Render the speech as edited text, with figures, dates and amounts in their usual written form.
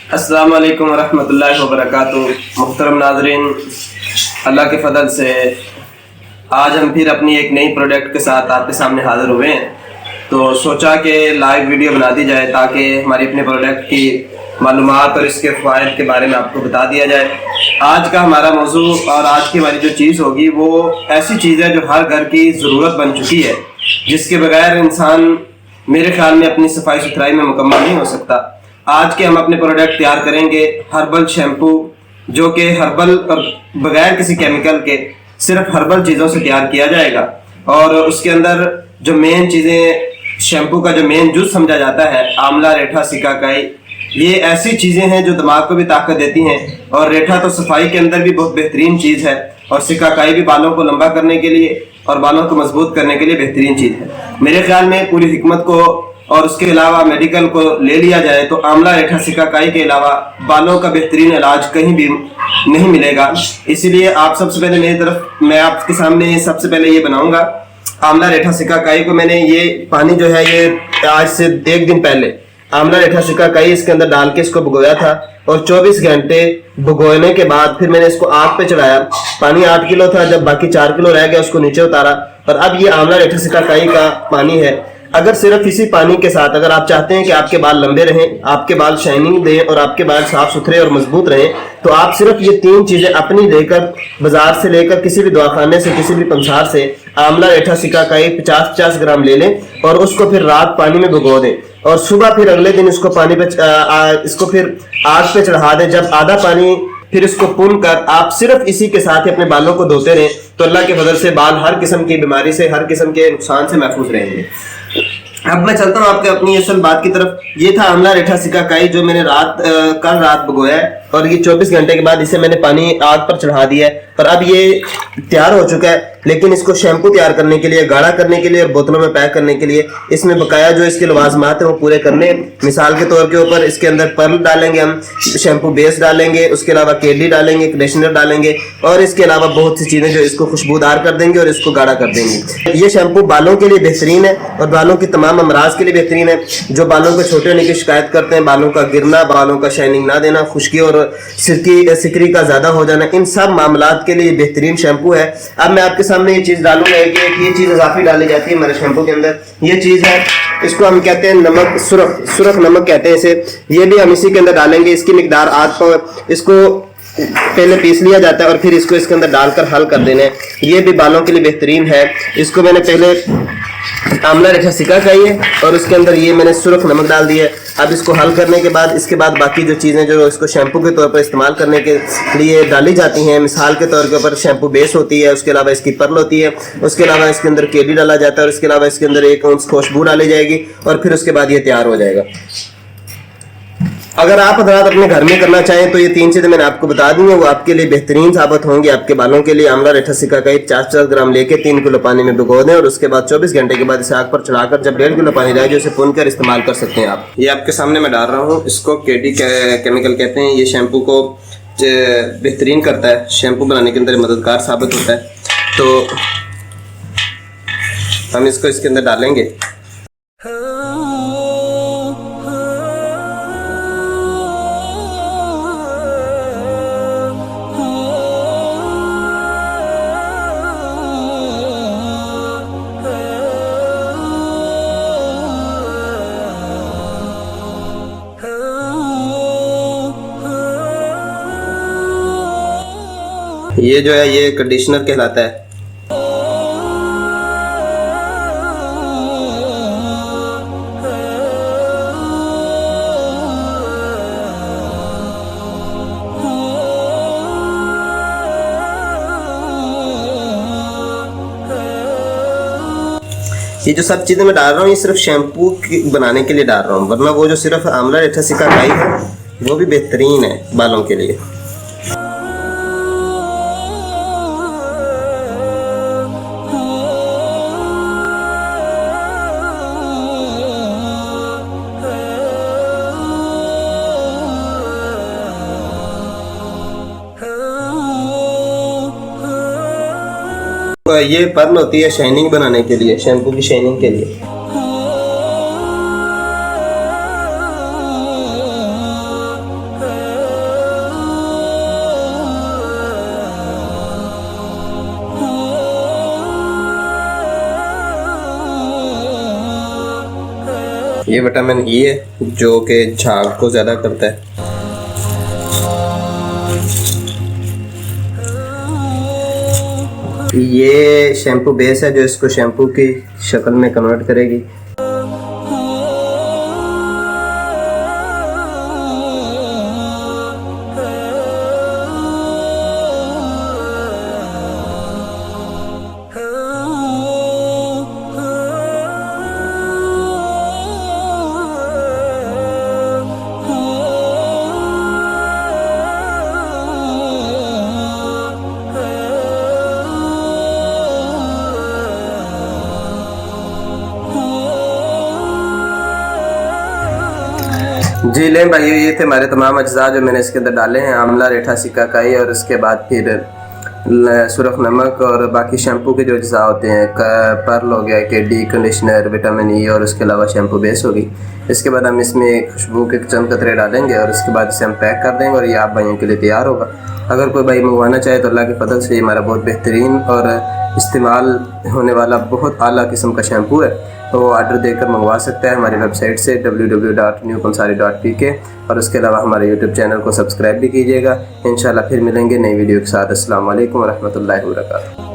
अस्सलाम वालेकुम रहमतुल्लाहि व बरकातुहू। मुहतरम नाज़रीन, अल्लाह के फजल से आज हम फिर अपनी एक नई प्रोडक्ट के साथ आपके सामने हाज़िर हुए हैं। तो सोचा कि लाइव वीडियो बना दी जाए ताकि हमारी अपने प्रोडक्ट की मालूमात और इसके फ़ायदे के बारे में आपको बता दिया जाए। आज का हमारा मौजू और आज की हमारी जो चीज़ होगी वो ऐसी चीज़ है जो हर घर की ज़रूरत बन चुकी है, जिसके बगैर इंसान मेरे ख्याल में अपनी सफाई सुथराई में मुकम्मल नहीं हो सकता। आज के हम अपने प्रोडक्ट तैयार करेंगे हर्बल शैम्पू, जो कि हर्बल और बगैर किसी केमिकल के सिर्फ हर्बल चीज़ों से तैयार किया जाएगा। और उसके अंदर जो मेन चीज़ें, शैम्पू का जो मेन जूस समझा जाता है, आंवला, रेठा, सिका, काई, ये ऐसी चीज़ें हैं जो दिमाग को भी ताकत देती हैं। और रेठा तो सफाई के अंदर भी बहुत बेहतरीन चीज़ है, और सिका काई भी बालों को लंबा करने के लिए और बालों को मजबूत करने के लिए बेहतरीन चीज़ है। मेरे ख्याल में पूरी हिकमत को और उसके अलावा मेडिकल को ले लिया जाए तो आंवला, रेठा, सिका, काई के अलावा बालों का बेहतरीन इलाज कहीं भी नहीं मिलेगा। इसीलिए आप सबसे पहले मेरी तरफ, मैं आपके सामने सबसे पहले ये बनाऊंगा आंवला, रेठा, सिका, काई को। मैंने ये पानी जो है ये आज से एक दिन पहले आंवला, रेठा, सिका, काई इसके अंदर डाल के इसको भिगोया था, और 24 घंटे भिगोने के बाद फिर मैंने इसको आग पे चढ़ाया। पानी 8 किलो था, जब बाकी 4 किलो रह गया उसको नीचे उतारा, और अब ये आंवला, रेठा, सिका, काई का पानी है। अगर सिर्फ इसी पानी के साथ अगर आप चाहते हैं कि आपके बाल लंबे रहें, आपके बाल शाइनिंग दें और आपके बाल साफ सुथरे और मजबूत रहें, तो आप सिर्फ ये 3 चीजें अपनी लेकर, बाजार से लेकर, किसी भी दवाखाने से, किसी भी पंसार से आंवला, रेठा, सिका, काई 50-50 ग्राम ले लें और उसको फिर रात पानी में भिगो दें, और सुबह फिर अगले दिन इसको पानी पे इसको फिर आग पे चढ़ा दें। जब आधा पानी फिर इसको पुन कर आप सिर्फ इसी के साथ ही अपने बालों को धोते रहें, तो अल्लाह के फजल से बाल हर किस्म की बीमारी से, हर किस्म के नुकसान से महफूज रहेंगे। अब मैं चलता हूँ आपके अपनी असल बात की तरफ। ये था आंवला, रेठा, सिका, काई जो मैंने कल रात भिगोया है, और ये 24 घंटे के बाद इसे मैंने पानी आग पर चढ़ा दिया है, और अब ये तैयार हो चुका है। लेकिन इसको शैम्पू तैयार करने के लिए, गाढ़ा करने के लिए और बोतलों में पैक करने के लिए इसमें बकाया जो इसके लवाजमात है वो पूरे करने। मिसाल के तौर के ऊपर इसके अंदर पर्ल डालेंगे, हम शैम्पू बेस डालेंगे, उसके अलावा केडी डालेंगे, कंडीशनर डालेंगे, और इसके अलावा बहुत सी चीजें जो इसको खुशबूदार कर देंगे और इसको गाढ़ा कर देंगे। ये शैम्पू बालों के लिए बेहतरीन है और बालों की तमाम अमराज के लिए बेहतरीन है। जो बालों को छोटे होने की शिकायत करते हैं, बालों का गिरना, बालों का शाइनिंग ना देना, खुश्की और सिकरी का ज्यादा हो जाना, इन सब मामलात के लिए बेहतरीन शैम्पू है। अब मैं आपके सामने ये चीज डालूंगा कि ये चीज इजाफी डाली जाती है हमारे शैम्पू के अंदर। ये चीज है, इसको हम कहते हैं नमक, सुरख नमक कहते हैं इसे। ये भी हम इसी के अंदर डालेंगे। इसकी मिकदार आध पाव, इसको पहले पीस लिया जाता है और फिर इसको इसके अंदर डालकर हल कर देना है। ये भी बालों के लिए बेहतरीन है। इसको मैंने पहले आंवला, रेठा, सिका, काई है और उसके अंदर ये मैंने सुरख नमक डाल दिया है। अब इसको हल करने के बाद, इसके बाद बाकी जो चीज़ें जो इसको शैम्पू के तौर पर इस्तेमाल करने के लिए डाली जाती हैं, मिसाल के तौर के ऊपर शैम्पू बेस होती है, उसके अलावा इसकी पर्ल होती है, उसके अलावा इसके अंदर केडी डाला जाता है, और इसके अलावा इसके अंदर 1 औंस खुशबू डाली जाएगी, और फिर उसके बाद ये तैयार हो जाएगा। अगर आप हजरात अपने घर में करना चाहें तो ये 3 चीजें मैंने आपको बता दी हैं, वो आपके लिए बेहतरीन साबित होंगी आपके बालों के लिए। आंवला, रेठा, सिका, काई 50 ग्राम लेके 3 किलो पानी में भिगो दें, और उसके बाद 24 घंटे के बाद इसे आग पर चढ़ाकर जब 1.5 किलो पानी रह जाए उसे पुन कर इस्तेमाल कर सकते हैं आप। ये आपके सामने मैं डाल रहा हूँ, इसको केडी केमिकल कहते हैं। ये शैम्पू को बेहतरीन करता है, शैम्पू बनाने के अंदर मददगार साबित होता है। तो हम इसको इसके अंदर डालेंगे। ये जो है ये कंडीशनर कहलाता है। ये जो सब चीजें मैं डाल रहा हूँ ये सिर्फ शैम्पू बनाने के लिए डाल रहा हूँ, वरना वो जो सिर्फ आंवला, रेठा, सिका, काई है वो भी बेहतरीन है बालों के लिए। ये पर्ल होती है शाइनिंग बनाने के लिए, शैम्पू की शाइनिंग के लिए। ये विटामिन ई है जो कि झाग को ज़्यादा करता है। ये शैम्पू बेस है जो इसको शैम्पू की शक्ल में कन्वर्ट करेगी। जी लें भाइयों, ये थे हमारे तमाम अज्जा जो मैंने इसके अंदर डाले हैं। आमला, रीठा, शिका काई और उसके बाद फिर सुरख नमक और बाकी शैम्पू के जो अज्जा होते हैं, पर्ल हो गया कि डी कंडीशनर, विटामिन ई और उसके अलावा शैम्पू बेस होगी। इसके बाद हम इसमें खुशबू के चंद कतरे डालेंगे और उसके बाद इसे हम पैक कर देंगे और ये आप भाइयों के लिए तैयार होगा। अगर कोई भाई मंगवाना चाहे तो अल्लाह के फजल से ये हमारा बहुत बेहतरीन और इस्तेमाल होने वाला बहुत आला किस्म का शैम्पू है, तो वो ऑर्डर देकर मंगवा सकता है हमारी वेबसाइट से www.newponsari.pk। और उसके अलावा हमारे यूट्यूब चैनल को सब्सक्राइब भी कीजिएगा। इंशाल्लाह फिर मिलेंगे नई वीडियो के साथ। अस्सलाम वालेकुम व रहमतुल्लाहि व बरकातुहू।